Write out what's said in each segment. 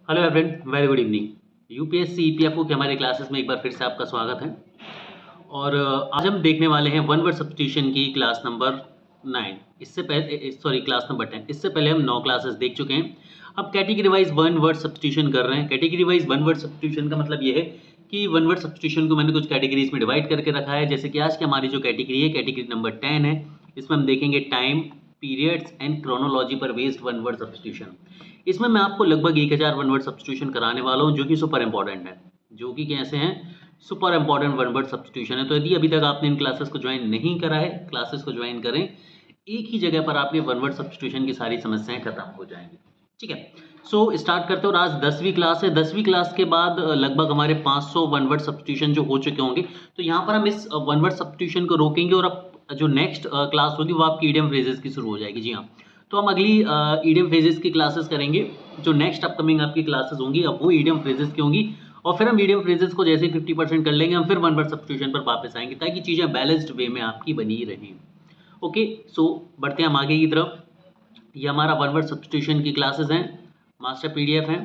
Hello everyone, very good evening. UPSC EPFO के हमारे classes में एक बार फिर से आपका स्वागत है। और आज हम देखने वाले हैं वन वर्ड सब्स्टिट्यूशन की क्लास नंबर 9। इससे पहले सॉरी क्लास नंबर 10। इससे पहले हम 9 क्लासेस देख चुके हैं। अब category wise one word substitution कर रहे हैं। Category wise one word substitution का मतलब ये है कि वन वर्ड सब्स्टिट्यूशन को मैंने कुछ कैटेगरीज में डिवाइड करके रखा है। जैसे कि आज की हमारी जो कैटेगरी है, कैटेगरी नंबर 10 है। इसमें हम देखेंगे टाइम, पीरियड्स एंड क्रोनोलॉजी पर बेस्ड वन वर्ड सब्स्टिट्यूशन। इसमें मैं आपको लगभग 1000 वन वर्ड सब्स्टिट्यूशन कराने वाला हूँ, जो कि सुपर इंपॉर्टेंट है। जो कि कैसे हैं? Super important one word substitution है। तो यदि अभी तक आपने इन क्लासेस को ज्वाइन नहीं करा है, क्लासेस को ज्वाइन करें। एक ही जगह पर आपके वन वर्ड सब्स्टिट्यूशन की सारी समस्याएं खत्म हो जाएंगी। ठीक है, सो स्टार्ट करते हैं। और आज 10वीं क्लास है। 10वीं क्लास के बाद लगभग हमारे 500 वन वर्ड सब्स्टिट्यूशन जो हो चुके होंगे। तो यहाँ पर हम इस वन वर्ड सब्स्टिट्यूशन को रोकेंगे और अब जो नेक्स्ट क्लास होगी वो आपकी ईडियम फ्रेजेस की शुरू हो जाएगी। जी हाँ, तो हम अगली ईडियम फ्रेजेस की क्लासेस करेंगे। जो नेक्स्ट अपकमिंग आपकी क्लासेस होंगी अब वो ईडियम फ्रेजेस की होंगी। और फिर हम मीडियम फ्रेजेस को जैसे 50% कर लेंगे, हम फिर वन वर्ड सब्स्टिट्यूशन पर वापस आएंगे ताकि चीज़ें बैलेंस्ड वे में आपकी बनी रहें। ओके, सो बढ़ते हैं हम आगे की तरफ। ये हमारा वन वर्ड सब्स्टिट्यूशन की क्लासेस हैं, मास्टर पीडीएफ हैं।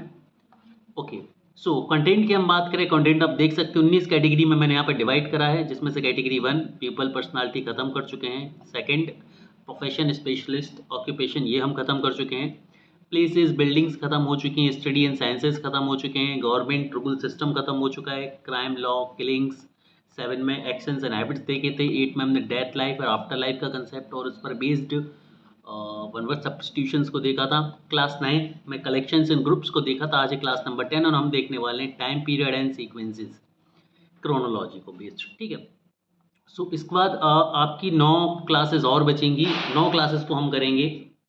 ओके, सो कंटेंट की हम बात करें, कंटेंट आप देख सकते हैं 19 कैटेगरी में मैंने यहाँ पर डिवाइड करा है। जिसमें से कैटेगरी 1 पीपल पर्सनालिटी खत्म कर चुके हैं। सेकंड प्रोफेशन स्पेशलिस्ट ऑक्यूपेशन, ये हम खत्म कर चुके हैं। प्लेसेस बिल्डिंग्स खत्म हो चुकी हैं। स्टडी एंड साइंसेज खत्म हो चुके हैं। गवर्नमेंट रूल सिस्टम खत्म हो चुका है। क्राइम लॉ किलिंग्स 7 में एक्शंस एंड हैबिट्स देखे थे। 8 में हमने डेथ लाइफ और आफ्टर लाइफ का कंसेप्ट और उस पर बेस्ड वन वर्ड सब्स्टिट्यूशंस को देखा था। क्लास 9 में कलेक्शंस एंड ग्रुप्स को देखा था। आज है क्लास नंबर 10 और हम देखने वाले हैं time period and sequences chronology को बेस्ड। ठीक है, सो इसके बाद आपकी 9 क्लासेस और बचेंगी। 9 क्लासेस को हम करेंगे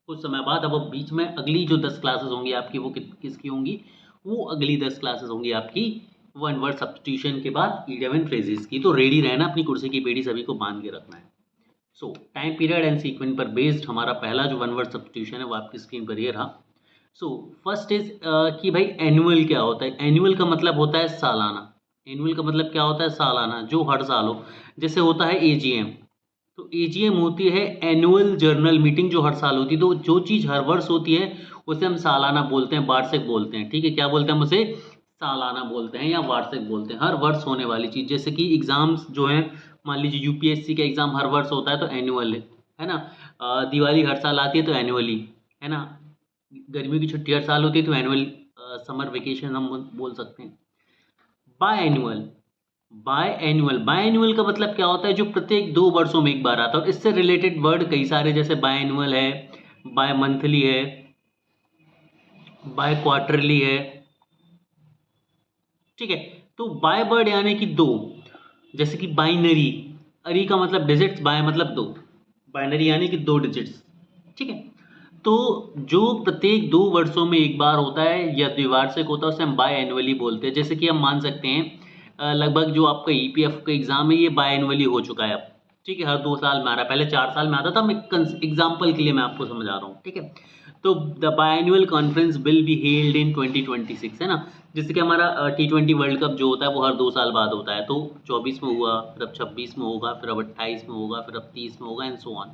कुछ समय बाद। अब बीच में अगली जो 10 क्लासेस होंगी आपकी वो किसकी होंगी? वो अगली 10 क्लासेस होंगी आपकी वन वर्ड सब्स्टिट्यूशन के बाद ईडियम एंड फ्रेजेस की। तो रेडी रहना, अपनी कुर्सी की बेड़ी सभी को बांध के रखना है। सो टाइम पीरियड एंड सीक्वेंस पर बेस्ड हमारा पहला जो वन वर्ड सब्स्टिट्यूशन है वो आपकी स्क्रीन पर ये रहा। सो फर्स्ट इज कि भाई एनुअल क्या होता है? एनुअल का मतलब होता है सालाना। एनुअल का मतलब क्या होता है? सालाना, जो हर साल हो। जैसे होता है एजीएम, तो एजीएम होती है एनुअल जर्नल मीटिंग, जो हर साल होती है। तो जो चीज़ हर वर्ष होती है उसे हम सालाना बोलते हैं, वार्षिक बोलते हैं। ठीक है, क्या बोलते हैं हम उसे? सालाना बोलते हैं या वार्षिक बोलते हैं। हर वर्ष होने वाली चीज़, जैसे कि एग्जाम्स जो हैं, मान लीजिए यूपीएससी का एग्जाम हर वर्ष होता है तो एनुअल है ना। दिवाली हर साल आती है तो एनुअली, है ना। गर्मियों की छुट्टी हर साल होती है तो एनुअल समर वेकेशन हम बोल सकते हैं। बाय एनुअल, बाय एनुअल का मतलब क्या होता है? जो प्रत्येक 2 वर्षों में एक बार आता है। और इससे रिलेटेड वर्ड कई सारे, जैसे बाय एनुअल है, बाय मंथली है, बाय क्वार्टरली है। ठीक है, तो बाय वर्ड यानी कि दो। जैसे कि बाइनरी, अरी का मतलब डिजिट्स, बाय मतलब दो, बाइनरी यानी कि 2 डिजिट्स। ठीक है, तो जो प्रत्येक 2 वर्षों में एक बार होता है या द्विवार्षिक होता है उसे हम बाय एनुअली बोलते हैं। जैसे कि हम मान सकते हैं लगभग जो आपका ईपीएफ का एग्जाम है ये बाय एनुअली हो चुका है अब। ठीक है, हर 2 साल में आ रहा है, पहले 4 साल में आता था। मैं एग्जाम्पल के लिए मैं आपको समझा रहा हूँ। ठीक है, तो the biannual conference will be held in 2026, है ना। जैसे कि हमारा T20 वर्ल्ड कप जो होता है वो हर 2 साल बाद होता है। तो 24 में हुआ, फिर अब 26 में होगा, फिर अब 28 में होगा, फिर अब 30 में होगा एंड सो ऑन।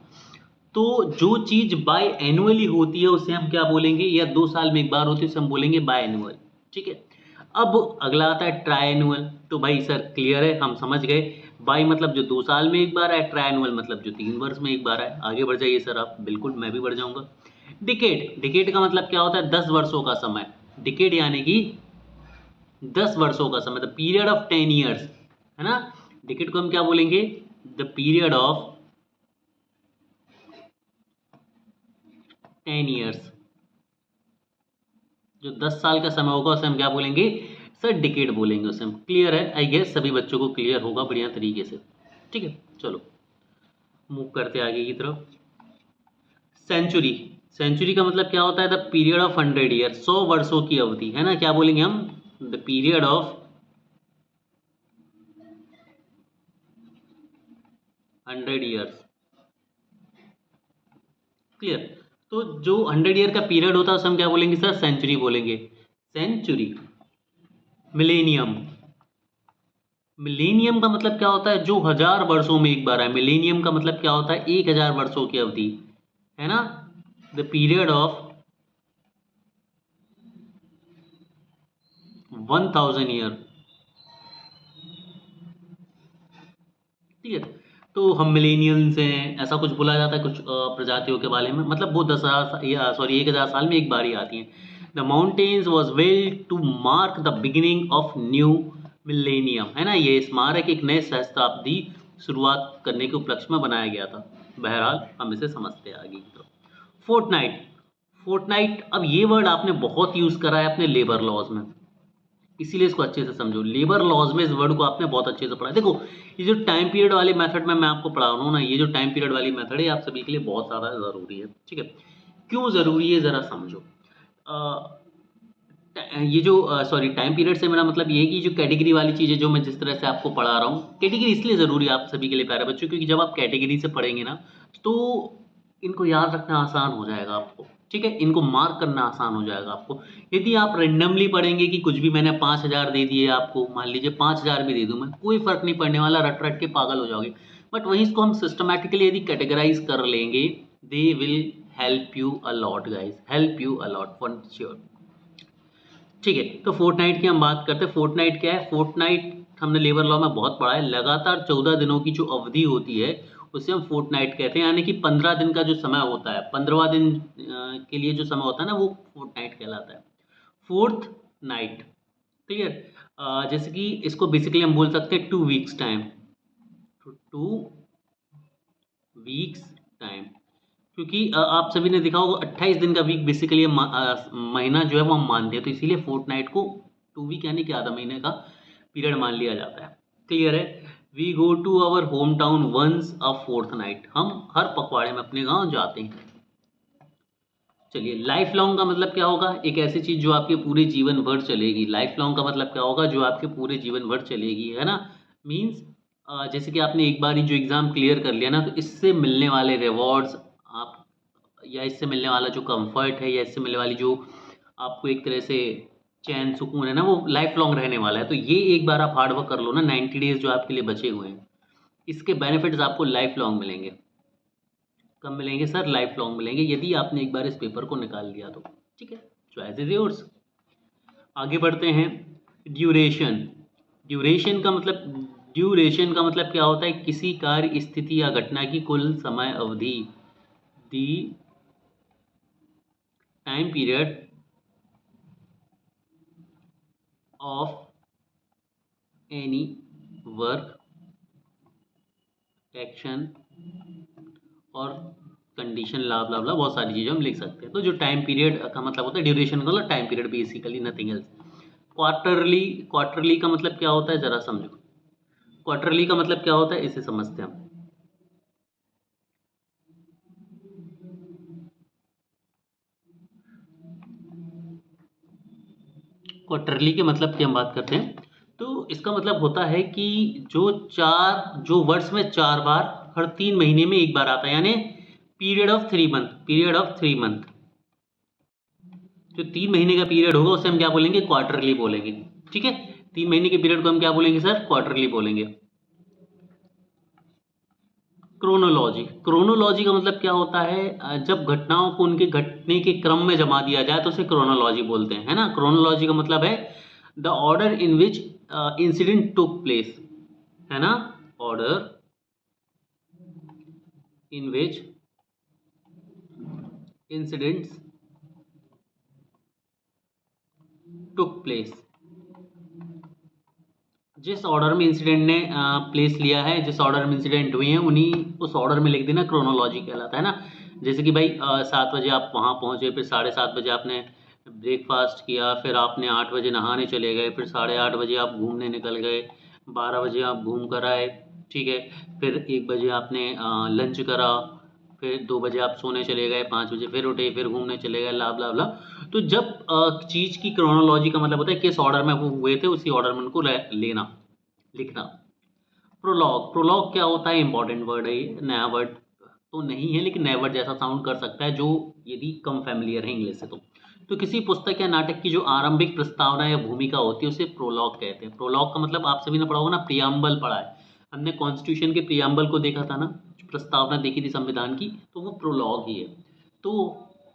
तो जो चीज़ बाय एनुअली होती है उसे हम क्या बोलेंगे? या 2 साल में एक बार होती है उसे हम बोलेंगे बाय एनुअल। ठीक है, अब अगला आता है ट्राई एनुअल। तो भाई सर क्लियर है, हम समझ गए। बाई मतलब जो 2 साल में एक बार है, ट्राई एनुअल मतलब जो 3 वर्ष में एक बार है। आगे बढ़ जाइए सर आप। बिल्कुल, मैं भी बढ़ जाऊंगा। डिकेड, डिकेड का मतलब क्या होता है? 10 वर्षों का समय। डिकेड यानी कि 10 वर्षों का समय, द पीरियड ऑफ 10 ईयर्स, है ना। डिकेड को हम क्या बोलेंगे? The period of 10 years. जो 10 साल का समय होगा उसे हम क्या बोलेंगे? सर डिकेड बोलेंगे उसे हम। क्लियर है? आई गेस सभी बच्चों को क्लियर होगा बढ़िया तरीके से। ठीक है, चलो मूव करते आगे की तरफ। सेंचुरी, सेंचुरी का मतलब क्या होता है? द पीरियड ऑफ 100 ईयर, 100 वर्षों की अवधि, है ना। क्या बोलेंगे हम? The period of 100 years. Clear? तो जो 100 ईयर का पीरियड होता है उसे हम क्या बोलेंगे सर? सेंचुरी बोलेंगे। सेंचुरी। मिलेनियम, मिलेनियम का मतलब क्या होता है? जो 1000 वर्षों में एक बार है। मिलेनियम का मतलब क्या होता है? 1000 वर्षों की अवधि, है ना। द पीरियड ऑफ 1000 ईयर, ठीक है। तो हम मिलेनियंस हैं, ऐसा कुछ बोला जाता है कुछ प्रजातियों के बारे में, मतलब वो 10,000 या सॉरी 1000 साल में एक बार ही आती हैं। The mountains was well to mark the beginning of new millennium, है ना। ये स्मारक एक नए सहस्त्राब्दी शुरुआत करने के उपलक्ष्य में बनाया गया था। बहरहाल हम इसे समझते हैं आगे की तरफ। फोर्टनाइट, फोर्टनाइट, अब ये वर्ड आपने बहुत यूज़ करा है अपने लेबर लॉज में, इसीलिए इसको अच्छे से समझो। लेबर लॉज में इस वर्ड को आपने बहुत अच्छे से पढ़ा है। देखो ये जो टाइम पीरियड वाले मेथड में मैं आपको पढ़ा रहा हूँ ना, ये जो टाइम पीरियड वाली मेथड है आप सभी के लिए बहुत ज़्यादा ज़रूरी है, ठीक है। क्यों ज़रूरी है ज़रा समझो। ये जो सॉरी टाइम पीरियड से मेरा मतलब ये है कि जो कैटेगरी वाली चीज़ें जो मैं जिस तरह से आपको पढ़ा रहा हूँ, कैटेगरी इसलिए ज़रूरी है आप सभी के लिए प्यारे बच्चों, क्योंकि जब आप कैटेगरी से पढ़ेंगे ना तो इनको याद रखना आसान हो जाएगा आपको, ठीक है। इनको मार्क करना आसान हो जाएगा आपको। यदि आप रेंडमली पढ़ेंगे कि कुछ भी मैंने 5000 दे दिए आपको, मान लीजिए 5000 भी दे दूँ मैं, कोई फ़र्क नहीं पड़ने वाला, रट रट के पागल हो जाओगे। बट वहीं इसको हम सिस्टमैटिकली यदि कैटेगराइज कर लेंगे, they will help you a lot guys, help you a lot for sure, ठीक है। तो फोर्टनाइट की हम बात करते हैं। फोर्टनाइट क्या है? फोर्टनाइट हमने लेबर लॉ में बहुत पढ़ा है, लगातार 14 दिनों की जो अवधि होती है उसे हम फोर्टनाइट कहते हैं, यानी कि 15 दिन का जो समय होता है, 15वां दिन के लिए जो समय होता है ना, वो फोर्टनाइट कहलाता है। Fourth night, clear. जैसे कि इसको बेसिकली हम बोल सकते हैं 2 वीक्स टाइम, 2 वीक्स टाइम, क्योंकि आप सभी ने देखा होगा 28 दिन का वीक बेसिकली महीना जो है वो हम मानते हैं, तो इसीलिए फोर्टनाइट को 2 वीक यानी कि आधा महीने का पीरियड मान लिया जाता है, क्लियर है। We go to our home town once a fortnight, हम हर पखवाड़े में अपने गांव जाते हैं। चलिए, लाइफ लॉन्ग का मतलब क्या होगा? एक ऐसी चीज जो आपके पूरे जीवन भर चलेगी। लाइफ लॉन्ग का मतलब क्या होगा? जो आपके पूरे जीवन भर चलेगी, है ना। मीन्स जैसे कि आपने एक बार ही जो एग्जाम क्लियर कर लिया ना, तो इससे मिलने वाले रिवॉर्ड्स आप, या इससे मिलने वाला जो कंफर्ट है, या इससे मिलने वाली जो आपको एक तरह से चैन सुकून है ना, वो लाइफ लॉन्ग रहने वाला है। तो ये एक बार आप हार्ड वर्क कर लो ना, 90 डेज जो आपके लिए बचे हुए हैं, इसके बेनिफिट्स आपको लाइफ लॉन्ग मिलेंगे। कब मिलेंगे सर? लाइफ लॉन्ग मिलेंगे, यदि आपने एक बार इस पेपर को निकाल लिया तो, ठीक है। Choice is yours. आगे बढ़ते हैं। ड्यूरेशन, ड्यूरेशन का मतलब क्या होता है? किसी कार्य, स्थिति या घटना की कुल समय अवधि, the time period of any work, action और कंडीशन, ला ब्ला ब्ला, बहुत सारी चीज़ें हम लिख सकते हैं। तो जो टाइम पीरियड का मतलब होता है, ड्यूरेशन का मतलब time period, basically nothing else. Quarterly, quarterly का मतलब क्या होता है ज़रा समझो। क्वार्टरली का मतलब क्या होता है, इसे समझते हैं हम। क्वार्टरली के मतलब की हम बात करते हैं, तो इसका मतलब होता है कि जो वर्ष में 4 बार, हर 3 महीने में एक बार आता है, यानी period of 3 month, period of 3 month, जो 3 महीने का पीरियड होगा उसे हम क्या बोलेंगे? क्वार्टरली बोलेंगे, ठीक है। 3 महीने के पीरियड को हम क्या बोलेंगे सर? क्वार्टरली बोलेंगे। क्रोनोलॉजी, क्रोनोलॉजी का मतलब क्या होता है? जब घटनाओं को उनके घटने के क्रम में जमा दिया जाए तो उसे क्रोनोलॉजी बोलते हैं, है ना। क्रोनोलॉजी का मतलब है the order in which incident took place, है ना। Order in which incidents took place, जिस ऑर्डर में इंसिडेंट ने प्लेस लिया है, जिस ऑर्डर में इंसिडेंट हुए हैं, उन्हीं उस ऑर्डर में लिख देना क्रोनोलॉजी कहलाता है ना। जैसे कि भाई 7 बजे आप वहाँ पहुँचे, फिर 7:30 बजे आपने ब्रेकफास्ट किया, फिर आपने 8 बजे नहाने चले गए, फिर 8:30 बजे आप घूमने निकल गए, 12 बजे आप घूम कर आए, ठीक है। फिर 1 बजे आपने लंच करा, फिर 2 बजे आप सोने चले गए, 5 बजे फिर उठे, फिर घूमने चले गए, ला ब्ला ब्ला। तो जब चीज़ की क्रोनोलॉजी का मतलब होता है किस ऑर्डर में वो हुए थे, उसी ऑर्डर में उनको लेना, लिखना। प्रोलॉग, प्रोलॉग क्या होता है? इंपॉर्टेंट वर्ड है ये, नया वर्ड तो नहीं है, लेकिन नया वर्ड जैसा साउंड कर सकता है, जो यदि कम फैमिलियर है इंग्लिश से तो किसी पुस्तक या नाटक की जो आरंभिक प्रस्तावना या भूमिका होती है उसे प्रोलॉग कहते हैं। प्रोलॉग का मतलब आप सभी ने पढ़ा होगा ना, प्रियम्बल पढ़ा है हमने, कॉन्स्टिट्यूशन के प्रियम्बल को देखा था ना, प्रस्तावना देखी थी संविधान की, तो वो प्रोलॉग ही है। तो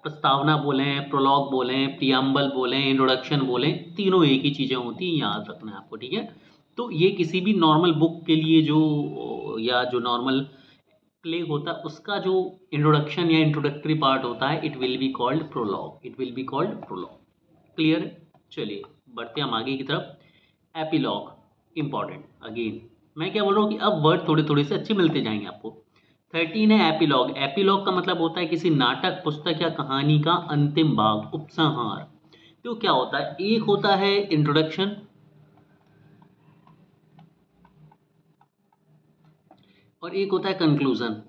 प्रस्तावना बोलें, प्रोलॉग बोलें, प्रियम्बल बोलें, इंट्रोडक्शन बोलें, तीनों एक ही चीज़ें होती हैं, याद रखना है आपको, ठीक है। तो ये किसी भी नॉर्मल बुक के लिए जो या जो नॉर्मल प्ले होता है उसका जो इंट्रोडक्शन या इंट्रोडक्टरी पार्ट होता है, it will be called prologue, it will be called prologue. Clear है? चलिए बढ़ते हैं हम आगे की तरफ। एपिलॉग इंपॉर्टेंट अगेन, मैं क्या बोल रहा हूँ कि अब वर्ड थोड़े थोड़े से अच्छे मिलते जाएंगे आपको। 13 है एपिलॉग। एपिलॉग का मतलब होता है किसी नाटक, पुस्तक या कहानी का अंतिम भाग, उपसंहार। तो क्या होता है, एक होता है इंट्रोडक्शन और एक होता है कंक्लूजन।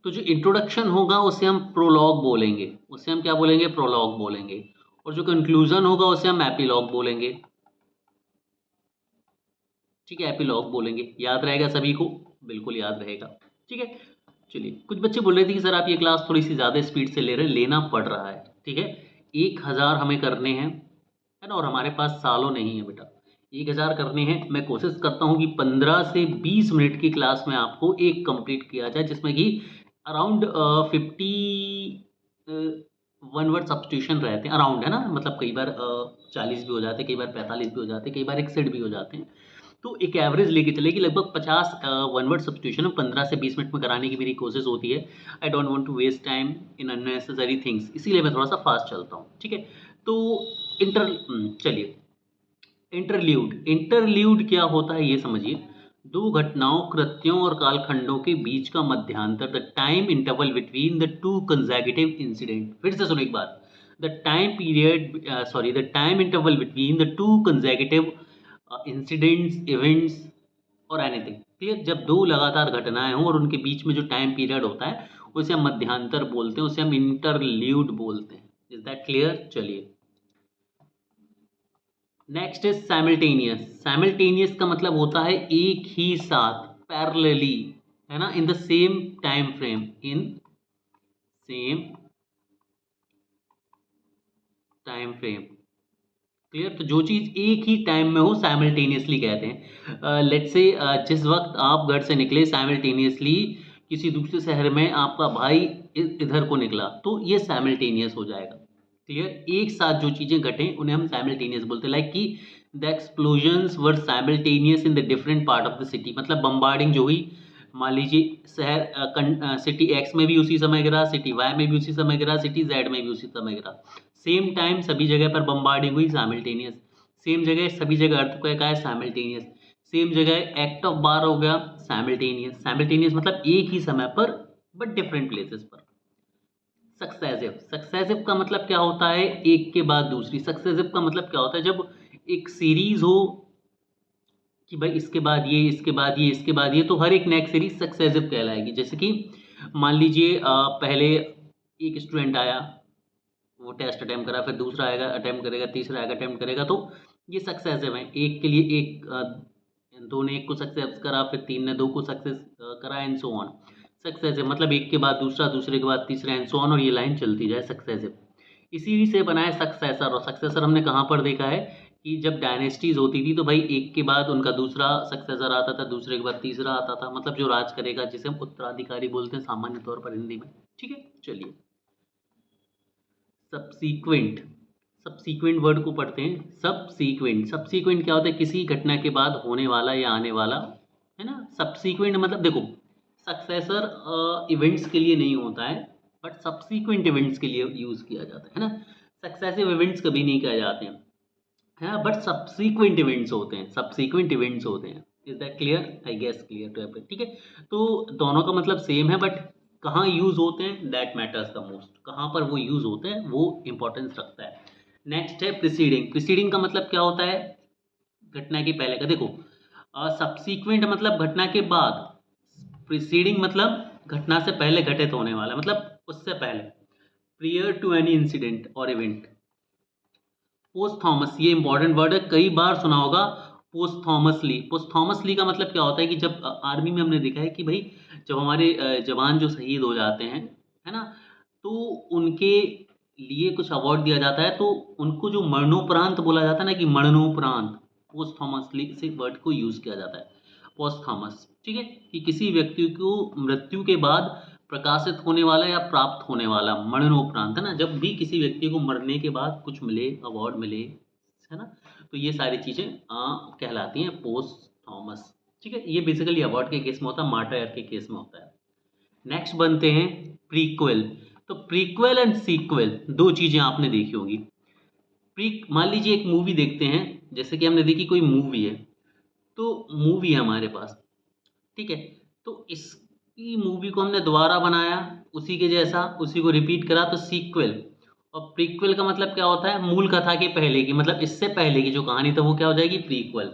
तो जो इंट्रोडक्शन होगा उसे हम प्रोलॉग बोलेंगे, उसे हम क्या बोलेंगे, प्रोलॉग बोलेंगे। और जो कंक्लूजन होगा उसे हम एपिलॉग बोलेंगे। ठीक है, एपिलॉग बोलेंगे। याद रहेगा सभी को? बिल्कुल याद रहेगा। ठीक है, चलिए कुछ बच्चे बोल रहे थे कि सर आप ये क्लास थोड़ी सी ज़्यादा स्पीड से ले रहे हैं, लेना पड़ रहा है। ठीक है, 1000 हमें करने हैं, है ना, और हमारे पास सालों नहीं है बेटा। 1000 करने हैं। मैं कोशिश करता हूँ कि 15 से 20 मिनट की क्लास में आपको एक कंप्लीट किया जाए, जिसमें कि अराउंड 50 वन वर्ड सब्स्टिट्यूशन रहते हैं, अराउंड, है ना, मतलब कई बार 40 भी हो जाते हैं, कई बार 45 भी हो जाते हैं, कई बार 61 भी हो जाते हैं। तो एक एवरेज लेके चले कि लगभग 50 वन वर्ड सब्स्टिट्यूशन 15 से 20 मिनट में कराने की मेरी कोशिश होती है। I don't want to waste time in unnecessary things, इसीलिए मैं थोड़ा सा फास्ट चलता हूँ। ठीक है, तो चलिए इंटरल्यूड। इंटरल्यूड क्या होता है ये समझिए। दो घटनाओं, कृत्यों और कालखंडों के बीच का मध्यांतर, the time interval between the two consecutive incident. फिर से सुनो एक बार। The time period, sorry, the time interval between the two consecutive incidents, events और एनीथिंग। क्लियर? जब दो लगातार घटनाएं हों और उनके बीच में जो टाइम पीरियड होता है उसे हम मध्यांतर बोलते हैं, उसे हम इंटरल्यूड बोलते हैं। Is that clear? चलिए नेक्स्ट इज साइमल्टेनियस। साइमल्टेनियस का मतलब होता है एक ही साथ, पैरेलली, है ना, in the same time frame, in same time frame. Clear? तो जो चीज एक ही टाइम में हो साइमल्टेनियसली कहते हैं। लेट्स से जिस वक्त आप घर से निकले, साइमल्टेनियसली किसी दूसरे शहर में आपका भाई इधर को निकला, तो ये साइमल्टेनियस हो जाएगा। क्लियर? एक साथ जो चीजें घटें उन्हें हम साइमल्टेनियस बोलते हैं। लाइक कि the explosions were simultaneous in the different part of the city. मतलब बम्बार्डिंग जो हुई, मान लीजिए शहर सिटी एक्स में भी उसी समय गिरा, सिटी वाई में भी उसी समय गिरा, सिटी जेड में भी उसी समय गिरा। सेम टाइम सभी जगह पर बम्बार्डिंग हुई, साइमल्टेनियस। सेम जगह सभी जगह अर्थक्वेक आया, साइमल्टेनियस। सेम जगह एक्ट ऑफ बार हो गया, साइमल्टेनियस। साइमल्टेनियस मतलब एक ही समय पर बट डिफरेंट प्लेसेस पर। सक्सेसिव। सक्सेसिव का मतलब क्या होता है, एक के बाद दूसरी। सक्सेसिव का मतलब क्या होता है, जब एक सीरीज हो कि भाई इसके बाद ये, इसके बाद ये, इसके बाद ये, तो हर एक नेक्स्ट सीरीज सक्सेसिव कहलाएगी। जैसे कि मान लीजिए पहले एक स्टूडेंट आया, वो टेस्ट अटेम्प्ट करा, फिर दूसरा आएगा अटेम्प्ट करेगा, तीसरा आएगा अटेम्प्ट करेगा, तो ये सक्सेसिव है। एक के लिए एक, दो ने एक को सक्सेस करा, फिर तीन ने दो को सक्सेस करा, एंड सो ऑन। सक्सेसिव मतलब एक के बाद दूसरा, दूसरे के बाद तीसरा, एंड सो ऑन, और ये लाइन चलती जाए, सक्सेसिव। इसी से बना है सक्सेसर। और सक्सेसर हमने कहाँ पर देखा है कि जब डायनेस्टीज होती थी तो भाई एक के बाद उनका दूसरा सक्सेसर आता था, दूसरे के बाद तीसरा आता था, मतलब जो राज करेगा, जिसे हम उत्तराधिकारी बोलते हैं सामान्य तौर पर हिंदी में। ठीक है, चलिए सबसीक्वेंट। सबसीक्वेंट वर्ड को पढ़ते हैं। सबसीक्वेंट। सबसीक्वेंट क्या होता है, किसी घटना के बाद होने वाला या आने वाला, है ना। सबसीक्वेंट मतलब देखो, सक्सेसर इवेंट्स के लिए नहीं होता है, बट सबसीक्वेंट इवेंट्स के लिए यूज किया जाता है ना। सक्सेसिव इवेंट्स कभी नहीं कहे जाते हैं, है ना, बट सबसीक्वेंट इवेंट्स होते हैं, सबसीक्वेंट इवेंट्स होते हैं। Is that clear? I guess clear to everyone. ठीक है, तो दोनों का मतलब सेम है, बट कहाँ यूज होते हैं दैट मैटर्स द मोस्ट। कहाँ पर वो यूज होते हैं वो इंपॉर्टेंस रखता है। नेक्स्ट है प्रिसीडिंग। प्रिसीडिंग का मतलब क्या होता है, घटना के पहले का। देखो सबसीक्वेंट मतलब घटना के बाद, प्रिसीडिंग मतलब घटना से पहले घटित होने वाला, मतलब उससे पहले, प्रियर टू एनी इंसिडेंट और इवेंट। पोस्थॉमस, ये इंपॉर्टेंट वर्ड है, कई बार सुना होगा। पोस्थॉमसली। पोस्थॉमसली का मतलब क्या होता है कि जब आर्मी में हमने देखा है कि भाई जब हमारे जवान जो शहीद हो जाते हैं, है ना, तो उनके लिए कुछ अवार्ड दिया जाता है, तो उनको जो मरणोपरांत बोला जाता है ना, कि मरणोपरांत, पोस्थॉमसली से वर्ड को यूज किया जाता है, पोस्थॉमस। ठीक है, कि किसी व्यक्ति को मृत्यु के बाद प्रकाशित होने वाला या प्राप्त होने वाला, मरणोपरांत, है ना, जब भी किसी व्यक्ति को मरने के बाद कुछ मिले, अवार्ड मिले, है ना, तो ये सारी चीज़ें कहलाती हैं पोस्ट थॉमस। ठीक है, ये बेसिकली अवार्ड के केस में होता है, मार्टायर के केस में होता है। नेक्स्ट बनते हैं प्रीक्वल। तो प्रीक्वल एंड सीक्वल दो चीज़ें आपने देखी होगी। मान लीजिए एक मूवी देखते हैं, जैसे कि हमने देखी कोई मूवी है, तो मूवी है हमारे पास, ठीक है, तो इसकी मूवी को हमने दोबारा बनाया उसी के जैसा, उसी को रिपीट करा, तो सीक्वल। और प्रीक्वल का मतलब क्या होता है, मूल कथा के पहले की, मतलब इससे पहले की जो कहानी था वो क्या हो जाएगी, प्रीक्वल।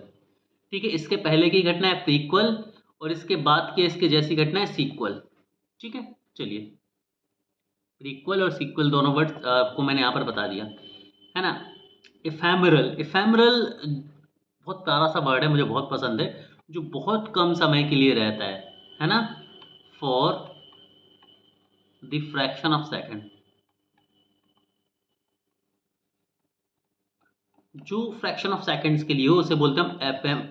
ठीक है, इसके पहले की घटना है प्रीक्वल, और इसके बाद के इसके जैसी घटना है सीक्वल। ठीक है, चलिए, प्रीक्वल और सीक्वल दोनों वर्ड आपको मैंने यहाँ पर बता दिया, है ना। इफेमरल, इफेमरल बहुत प्यारा सा वर्ड है, मुझे बहुत पसंद है, जो बहुत कम समय के लिए रहता है ना, for the fraction of second, जो फ्रैक्शन ऑफ सेकंड्स के लिए हो उसे बोलते हैं हम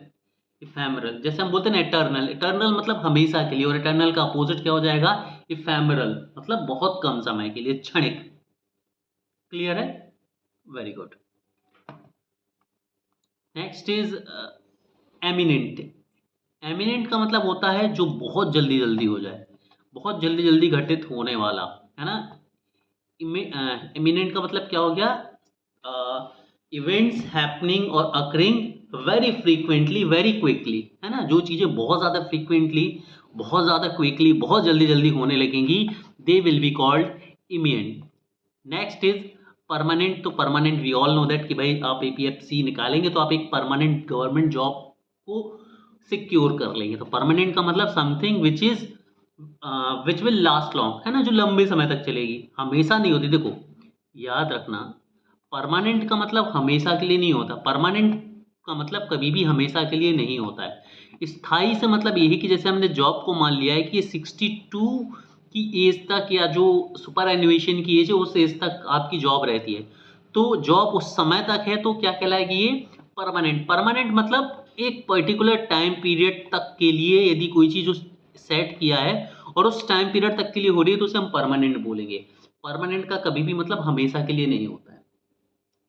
इफेमरल। जैसे हम बोलते हैं ना इटर्नल, इटर्नल मतलब हमेशा के लिए, और इटर्नल का अपोजिट क्या हो जाएगा, इफेमरल, मतलब बहुत कम समय के लिए, क्षणिक। क्लियर है, very good. Next is eminent. Eminent का मतलब होता है जो बहुत जल्दी जल्दी हो जाए, बहुत जल्दी जल्दी घटित होने वाला, है ना। एमिनेंट का मतलब क्या हो गया, इवेंट्स हैपनिंग और occurring very frequently very quickly, है ना, जो चीज़ें बहुत ज़्यादा फ्रीक्वेंटली, बहुत ज़्यादा क्विकली, बहुत जल्दी जल्दी होने लगेंगी, they will be called imminent. Next is permanent. तो permanent we all know that कि भाई आप APFC निकालेंगे तो आप एक परमानेंट गवर्नमेंट जॉब को सिक्योर कर लेंगे। तो परमानेंट का मतलब something which is which will last long, है ना, जो लंबे समय तक चलेगी, हमेशा नहीं होती। देखो याद रखना, परमानेंट का मतलब हमेशा के लिए नहीं होता, परमानेंट का मतलब कभी भी हमेशा के लिए नहीं होता है। स्थायी से मतलब यही कि जैसे हमने जॉब को मान लिया है कि ये 62 की एज तक, या जो सुपर एनुएशन की एज है उस एज तक आपकी जॉब रहती है, तो जॉब उस समय तक है, तो क्या कहलाएगी ये, परमानेंट। परमानेंट मतलब एक पर्टिकुलर टाइम पीरियड तक के लिए यदि कोई चीज़ उस सेट किया है और उस टाइम पीरियड तक के लिए हो रही है तो उसे हम परमानेंट बोलेंगे। परमानेंट का कभी भी मतलब हमेशा के लिए नहीं होता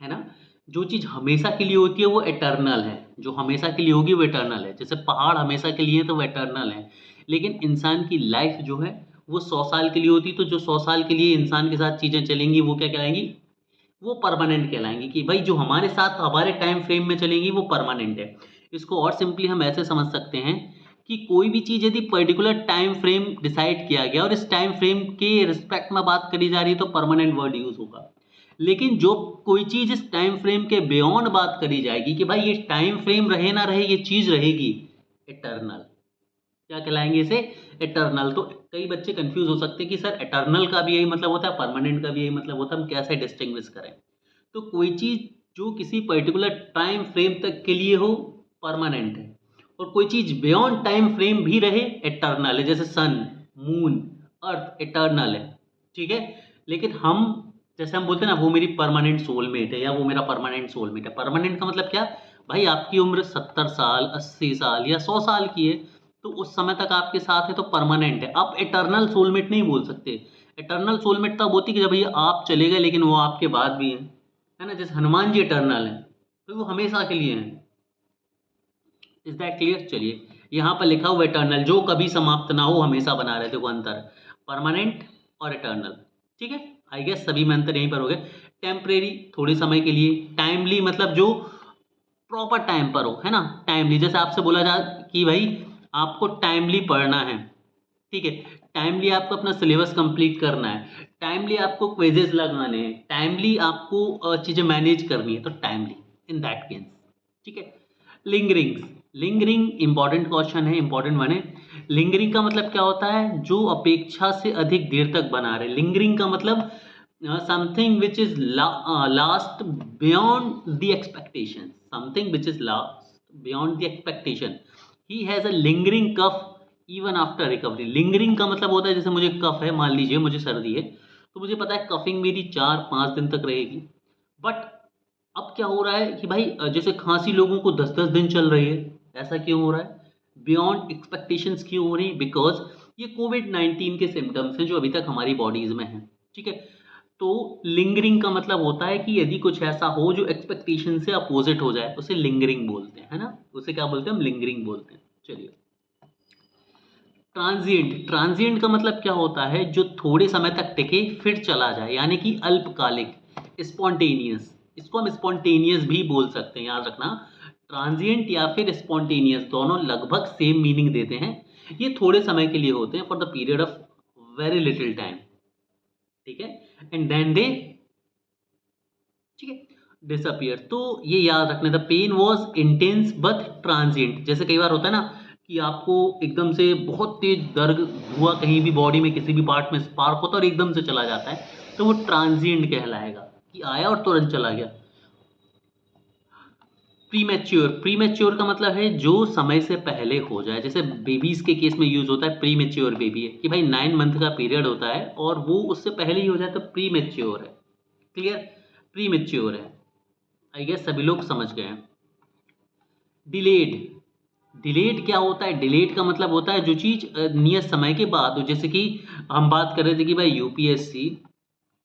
है ना। जो चीज़ हमेशा के लिए होती है वो एटर्नल है, जो हमेशा के लिए होगी वो एटर्नल है। जैसे पहाड़ हमेशा के लिए है तो वो एटर्नल है, लेकिन इंसान की लाइफ जो है वो 100 साल के लिए होती, तो जो 100 साल के लिए इंसान के साथ चीज़ें चलेंगी वो क्या कहलाएंगी, वो परमानेंट कहलाएंगी। कि भाई जो हमारे साथ हमारे टाइम फ्रेम में चलेंगी वो परमानेंट है। इसको और सिंपली हम ऐसे समझ सकते हैं कि कोई भी चीज़ यदि पर्टिकुलर टाइम फ्रेम डिसाइड किया गया और इस टाइम फ्रेम के रिस्पेक्ट में बात करी जा रही है तो परमानेंट वर्ड यूज होगा। लेकिन जो कोई चीज़ इस टाइम फ्रेम के बियॉन्ड बात करी जाएगी कि भाई ये टाइम फ्रेम रहे ना रहे, ये चीज़ रहेगी, इटर्नल, क्या कहलाएंगे इसे, इटर्नल। तो कई बच्चे कंफ्यूज हो सकते हैं कि सर इटर्नल का भी यही मतलब होता है, परमानेंट का भी यही मतलब होता है, हम कैसे डिस्टिंग्विश करें। तो कोई चीज़ जो किसी पर्टिकुलर टाइम फ्रेम तक के लिए हो, परमानेंट है, और कोई चीज़ बियॉन्ड टाइम फ्रेम भी रहे, इटर्नल है। जैसे सन, मून, अर्थ इटर्नल है, ठीक है। लेकिन हम, जैसे हम बोलते हैं ना वो मेरी परमानेंट सोलमेट है या वो मेरा परमानेंट सोलमेट है, परमानेंट का मतलब क्या, भाई आपकी उम्र 70 साल 80 साल या 100 साल की है तो उस समय तक आपके साथ है तो परमानेंट है। आप इटर्नल सोलमेट नहीं बोल सकते। इटर्नल सोलमेट तब होती है कि जब भैया आप चले गए लेकिन वो आपके बाद भी हैं, है ना। जैसे हनुमान जी इटर्नल हैं तो वो हमेशा के लिए हैं। Is that clear. चलिए, यहाँ पर लिखा हुआ इटर्नल, जो कभी समाप्त ना हो, हमेशा बना रहे थे, वो अंतर, परमानेंट और इटर्नल। ठीक है, आई गेस सभी में अंतर यहीं पर हो गए। टेम्परेरी, थोड़े समय के लिए। टाइमली मतलब जो प्रॉपर टाइम पर हो, है ना, टाइमली। जैसे आपसे बोला जाए कि भाई आपको टाइमली पढ़ना है, ठीक है, टाइमली आपको अपना सिलेबस कंप्लीट करना है, टाइमली आपको क्विजेज लगाने हैं, टाइमली आपको चीज़ें मैनेज करनी है, तो टाइमली इन दैट केस। ठीक है। लिंगरिंग, लिंगरिंग इंपॉर्टेंट क्वेश्चन है, इंपॉर्टेंट वन है। लिंगरिंग का मतलब क्या होता है, जो अपेक्षा से अधिक देर तक बना रहे। लिंगरिंग का मतलब something which is last beyond the expectation, something which is last beyond the expectation. He has a lingering cough even after recovery. Lingering का मतलब होता है जैसे मुझे कफ है, मान लीजिए मुझे सर्दी है, तो मुझे पता है कफिंग मेरी 4-5 दिन तक रहेगी, बट अब क्या हो रहा है कि भाई जैसे खांसी लोगों को 10-10 दिन चल रही है, ऐसा क्यों हो रहा है, बियॉन्ड एक्सपेक्टेशंस क्यों हो रही, बिकॉज ये कोविड-19 के सिम्टम्स हैं जो अभी तक हमारी बॉडीज़ में हैं, ठीक है? तो लिंगरिंग का मतलब होता है कि यदि कुछ ऐसा हो जो एक्सपेक्टेशन से अपोज़िट हो जाए, उसे लिंगरिंग बोलते हैं, है ना? उसे क्या बोलते हैं? हम लिंगरिंग बोलते हैं। चलिए, ट्रांज़िएंट, ट्रांज़िएंट का मतलब क्या होता है? जो थोड़े समय तक टिके फिर चला जाए, यानी कि अल्पकालिक, स्पॉन्टेनियस। इसको हम स्पॉन्टेनियस भी बोल सकते हैं, याद रखना। ट्रांज़िएंट या फिर स्पॉन्टेनियस दोनों लगभग सेम मीनिंग देते हैं। ये थोड़े समय के लिए होते हैं, for the period of very little time, ठीक है? एंड देन दे, ठीक है, डिसअपियर। तो ये याद रखना, the pain was intense but transient. जैसे कई बार होता है ना कि आपको एकदम से बहुत तेज दर्द हुआ कहीं भी बॉडी में, किसी भी पार्ट में स्पार्क होता है और एकदम से चला जाता है, तो वो ट्रांजिएंट कहलाएगा कि आया और तुरंत चला गया। प्रीमैच्योर, प्रीमैच्योर का मतलब है जो समय से पहले हो जाए। जैसे बेबीज के केस में यूज होता है प्रीमैच्योर बेबी है कि भाई 9 मंथ का पीरियड होता है और वो उससे पहले ही हो जाए तो प्रीमैच्योर है। क्लियर? प्रीमैच्योर है। आई गेस सभी लोग समझ गए हैं। डिलेड, डिलेड क्या होता है? डिलेड का मतलब होता है जो चीज़ नियत समय के बाद हो। जैसे कि हम बात कर रहे थे कि भाई यूपीएससी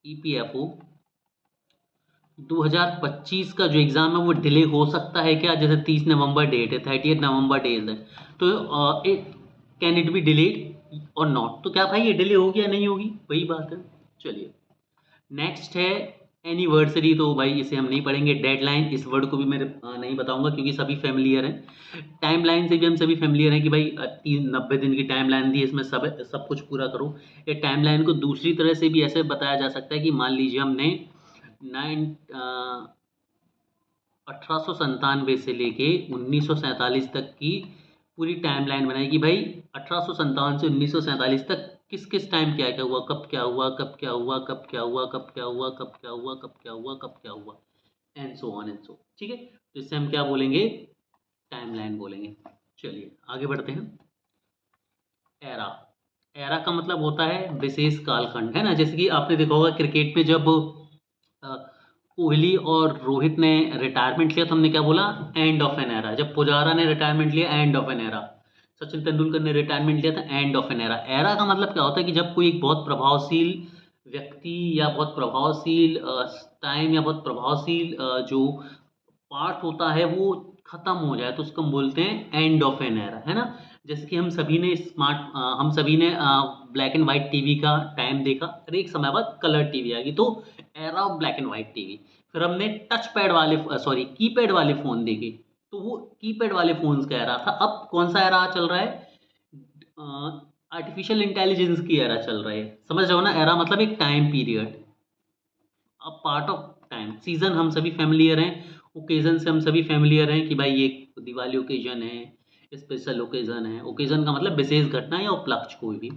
ईपीएफओ 2025 का जो एग्ज़ाम है वो डिले हो सकता है क्या? जैसे 30 नवंबर डेट है, 30 नवंबर डेट है, तो it can it be delayed और नॉट? तो क्या भाई ये डिले होगी या नहीं होगी? वही बात है। चलिए, नेक्स्ट है एनिवर्सरी। तो भाई इसे हम नहीं पढ़ेंगे। डेडलाइन, इस वर्ड को भी मैं नहीं बताऊंगा क्योंकि सभी फेमिलियर हैं। टाइमलाइन से भी हम सभी फेमिलियर हैं कि भाई 90 दिन की टाइमलाइन दी है, इसमें सब सब कुछ पूरा करो। ये टाइमलाइन को दूसरी तरह से भी ऐसे बताया जा सकता है कि मान लीजिए हमने 1897 से लेके 1947 तक की पूरी टाइमलाइन बनाई कि भाई 1857 से 1947 तक किस किस टाइम क्या क्या हुआ, कब क्या हुआ, कब क्या हुआ, कब क्या हुआ, कब क्या हुआ, कब क्या हुआ, कब क्या हुआ, कब क्या हुआ, and so on and so. ठीक है, तो इससे हम क्या बोलेंगे? टाइमलाइन बोलेंगे। चलिए आगे बढ़ते हैं। एरा, एरा का मतलब होता है विशेष कालखंड, है ना? जैसे कि आपने देखा होगा क्रिकेट में जब कोहली और रोहित ने रिटायरमेंट लिया तो हमने क्या बोला? End of an era. जब पुजारा ने रिटायरमेंट लिया, end of an era. Sachin Tendulkar ने रिटायरमेंट लिया था, end of an era. Era का मतलब क्या होता है कि जब कोई एक बहुत प्रभावशील व्यक्ति या बहुत प्रभावशील टाइम या बहुत प्रभावशील जो पार्ट होता है वो खत्म हो जाए तो उसको हम बोलते हैं एंड ऑफ एन एरा, है ना? जैसे कि हम सभी ने ब्लैक एंड वाइट टीवी का टाइम देखा, और एक समय बाद कलर टीवी आ गई, तो era of black and white TV. फिर हमने टच पैड वाले सॉरी कीपैड वाले फ़ोन देखे, तो वो कीपैड वाले फ़ोन्स का एरा था। अब कौन सा एरा चल रहा है? आर्टिफिशियल इंटेलिजेंस की एरा चल रहा है। समझ रहे हो ना? एरा मतलब एक time period, a part of time. Season हम सभी फ़ैमिलियर हैं, ओकेज़न से हम सभी फ़ैमिलियर हैं कि भाई ये दिवाली ओकेज़न है, स्पेशल ओकेज़न है। ओकेज़न का मतलब विशेष घटना या उपलक्ष्य कोई भी।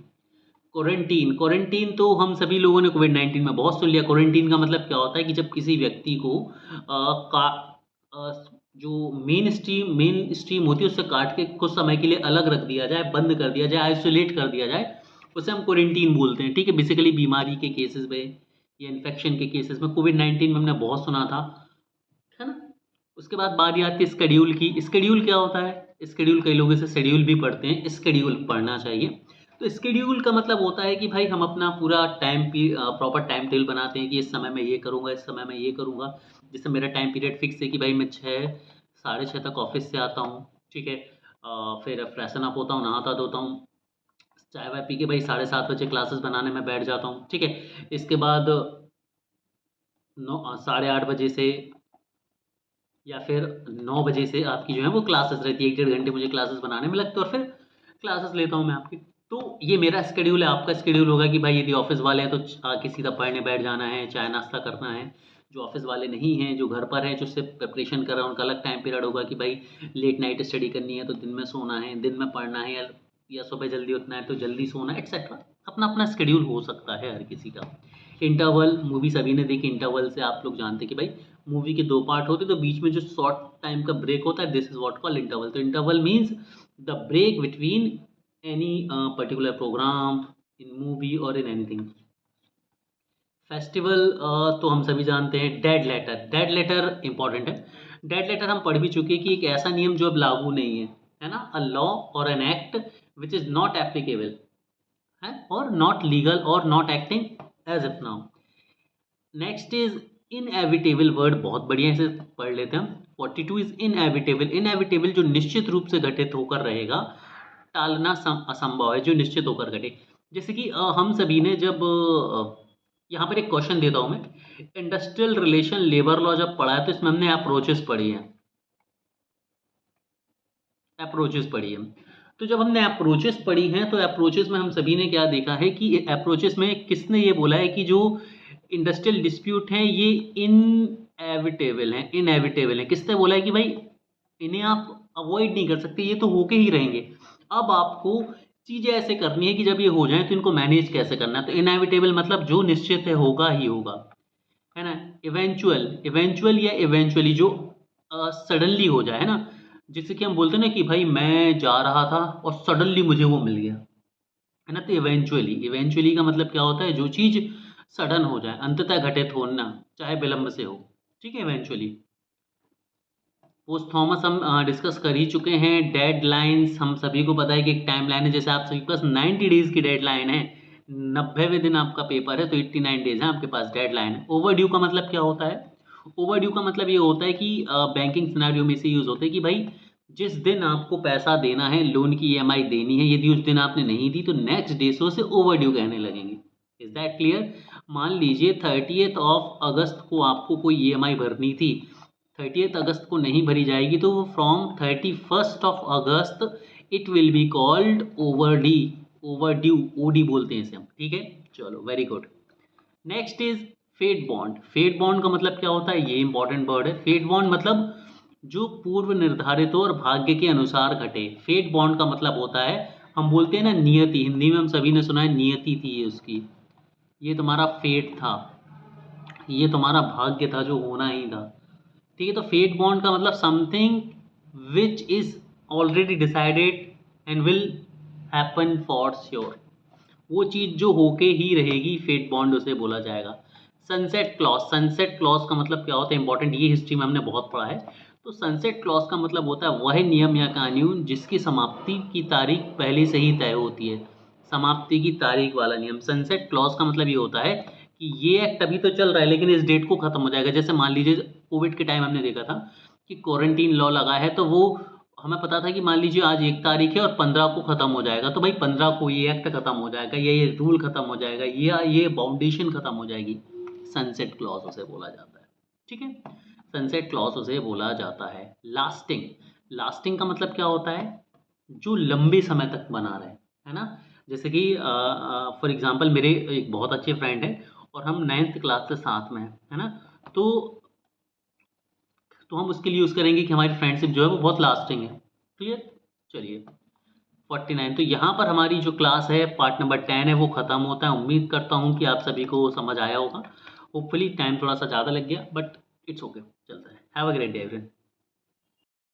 क्वारंटीन, क्वारंटीन तो हम सभी लोगों ने कोविड-19 में बहुत सुन लिया। क्वारंटीन का मतलब क्या होता है कि जब किसी व्यक्ति को जो मेन स्ट्रीम होती है उससे काट के कुछ समय के लिए अलग रख दिया जाए, बंद कर दिया जाए, आइसोलेट कर दिया जाए, उसे हम क्वारंटीन बोलते हैं। ठीक है, बेसिकली बीमारी के केसेस में या इन्फेक्शन के केसेस में कोविड-19 में हमने बहुत सुना था, है ना? उसके बाद बारी आती है शेड्यूल की। शेड्यूल क्या होता है? शेड्यूल, कई लोग इसे शेड्यूल भी पढ़ते हैं, शेड्यूल पढ़ना चाहिए। तो शेड्यूल का मतलब होता है कि भाई हम अपना पूरा प्रॉपर टाइम टेबल बनाते हैं कि इस समय मैं ये करूँगा, इस समय मैं ये करूँगा। जैसे मेरा टाइम पीरियड फिक्स है कि भाई मैं 6 साढ़े 6 तक ऑफिस से आता हूँ, ठीक है? फिर फ्रेशन अप होता हूँ, नहाता धोता हूँ, चाय वाय पी के भाई 7:30 बजे क्लासेस बनाने में बैठ जाता हूँ, ठीक है? इसके बाद 8:30 बजे से या फिर 9 बजे से आपकी जो है वो क्लासेस रहती है। 1 डेढ़ घंटे मुझे क्लासेस बनाने में लगते हैं और फिर क्लासेस लेता हूँ मैं आपकी। तो ये मेरा शेड्यूल है। आपका शेड्यूल होगा कि भाई यदि ऑफिस वाले हैं तो आके सीधा पढ़ने बैठ जाना है, चाय नाश्ता करना है। जो ऑफिस वाले नहीं हैं, जो घर पर हैं, जो सिर्फ प्रिपरेशन कर रहे हैं, उनका अलग टाइम पीरियड होगा कि भाई लेट नाइट स्टडी करनी है तो दिन में सोना है, दिन में पढ़ना है, या सुबह जल्दी उठना है तो जल्दी सोना है, एक्सेट्रा। अपना अपना शेड्यूल हो सकता है हर किसी का। इंटरवल, मूवी सभी ने देखी। इंटरवल से आप लोग जानते हैं कि भाई मूवी के 2 पार्ट होते हैं, तो बीच में जो शॉर्ट टाइम का ब्रेक होता है, this is what called interval. तो interval means the break between any particular programme in movie और इन एनीथिंग। फेस्टिवल तो हम सभी जानते हैं। Dead letter, dead letter important है। डेड लेटर हम पढ़ भी चुके हैं कि एक ऐसा नियम जो अब लागू नहीं है, है ना? A law or an act which is not applicable, है, or not legal or not acting as if now. Next is inevitable word, बहुत बढ़िया, इसे पढ़ लेते हैं हम। 42 इज इनएविटेबल। इनएविटेबल जो निश्चित रूप से घटित होकर रहेगा, टालना असंभव है, जो निश्चित होकर घटे। जैसे कि हम सभी ने जब यहाँ पर एक क्वेश्चन देता हूँ मैं, इंडस्ट्रियल रिलेशन लेबर लॉ जब पढ़ा है तो इसमें हमने अप्रोचेस पढ़ी है, अप्रोचेस पढ़ी है। तो जब हमने अप्रोचेस पढ़ी हैं तो अप्रोचेस में हम सभी ने क्या देखा है कि अप्रोचेस में किसने ये बोला है कि जो इंडस्ट्रियल डिस्प्यूट हैं ये इनएविटेबल हैं, इनएविटेबल हैं। किसने बोला है कि भाई इन्हें आप अवॉइड नहीं कर सकते, ये तो होके ही रहेंगे। अब आपको चीज़ें ऐसे करनी है कि जब ये हो जाए तो इनको मैनेज कैसे करना है। तो इनएविटेबल मतलब जो निश्चित है होगा ही होगा, है ना। इवेंचुअल, इवेंचुअल या इवेंचुअली जो सडनली हो जाए, है ना। जैसे कि हम बोलते हैं ना कि भाई मैं जा रहा था और सडनली मुझे वो मिल गया, है ना। तो इवेंचुअली, इवेंचुअली का मतलब क्या होता है, जो चीज़ सडन हो जाए, अंततः घटित होना, चाहे विलंब से हो, ठीक है, इवेंचुअली। पोस्ट थॉमस हम डिस्कस कर ही चुके हैं। डेडलाइंस हम सभी को पता है कि एक टाइमलाइन है, जैसे आप सभी के पास 90 डेज़ की डेडलाइन है, 90वें दिन आपका पेपर है तो 89 डेज़ है आपके पास डेडलाइन है। ओवरड्यू का मतलब क्या होता है, ओवरड्यू का मतलब ये होता है कि बैंकिंग सिनेरियो में से यूज़ होता है कि भाई जिस दिन आपको पैसा देना है, लोन की ईएमआई देनी है, यदि उस दिन आपने नहीं दी तो नेक्स्ट डे से उसे ओवरड्यू कहने लगेंगे। Is that clear. मान लीजिए 30th ऑफ अगस्त को आपको कोई ईएमआई भरनी थी, 30th अगस्त को नहीं भरी जाएगी तो वो from 31st of August it will be called overdue, overdue, OD बोलते हैं इसे हम, ठीक है। चलो very good. Next is fate bond. Fate bond का मतलब क्या होता है, ये इंपॉर्टेंट वर्ड है। फेट बॉन्ड मतलब जो पूर्व निर्धारित हो और भाग्य के अनुसार घटे। फेट बॉन्ड का मतलब होता है, हम बोलते हैं ना नियति, हिंदी में हम सभी ने सुना है नियति थी ये उसकी, ये तुम्हारा फेट था, ये तुम्हारा भाग्य था जो होना ही था, ठीक है। तो फेट बॉन्ड का मतलब something which is already decided and will happen for sure, वो चीज़ जो होके ही रहेगी, फेट बॉन्ड उसे बोला जाएगा। सनसेट क्लॉज, सनसेट क्लॉज का मतलब क्या होता है, इंपॉर्टेंट, ये हिस्ट्री में हमने बहुत पढ़ा है। तो सनसेट क्लॉज का मतलब होता है वह नियम या कानून जिसकी समाप्ति की तारीख पहले से ही तय होती है, समाप्ति की तारीख वाला नियम। सनसेट क्लॉज का मतलब ये होता है कि ये एक्ट अभी तो चल रहा है लेकिन इस डेट को खत्म हो जाएगा। जैसे मान लीजिए कोविड के टाइम हमने देखा था कि क्वारंटीन लॉ लगा है, तो वो हमें पता था कि मान लीजिए आज 1 तारीख है और 15 को ख़त्म हो जाएगा, तो भाई 15 को ये एक्ट ख़त्म हो जाएगा, या ये रूल ख़त्म हो जाएगा, या ये बाउंडेशन ख़त्म हो जाएगी। सनसेट क्लॉज उसे बोला जाता है, ठीक है। सनसेट क्लॉज उसे बोला जाता है। लास्टिंग, लास्टिंग का मतलब क्या होता है, जो लंबे समय तक बना रहे, है ना। जैसे कि फॉर एग्जांपल मेरे एक बहुत अच्छे फ्रेंड हैं और हम 9th क्लास से साथ में हैं, है ना। तो हम उसके लिए यूज़ करेंगे कि हमारी फ्रेंडशिप जो है वो बहुत लास्टिंग है, क्लियर। चलिए 49, तो यहाँ पर हमारी जो क्लास है पार्ट नंबर 10 है वो ख़त्म होता है। उम्मीद करता हूँ कि आप सभी को समझ आया होगा। होपफुली टाइम थोड़ा सा ज़्यादा लग गया बट इट्स ओके, चलता है। Have a great day everyone.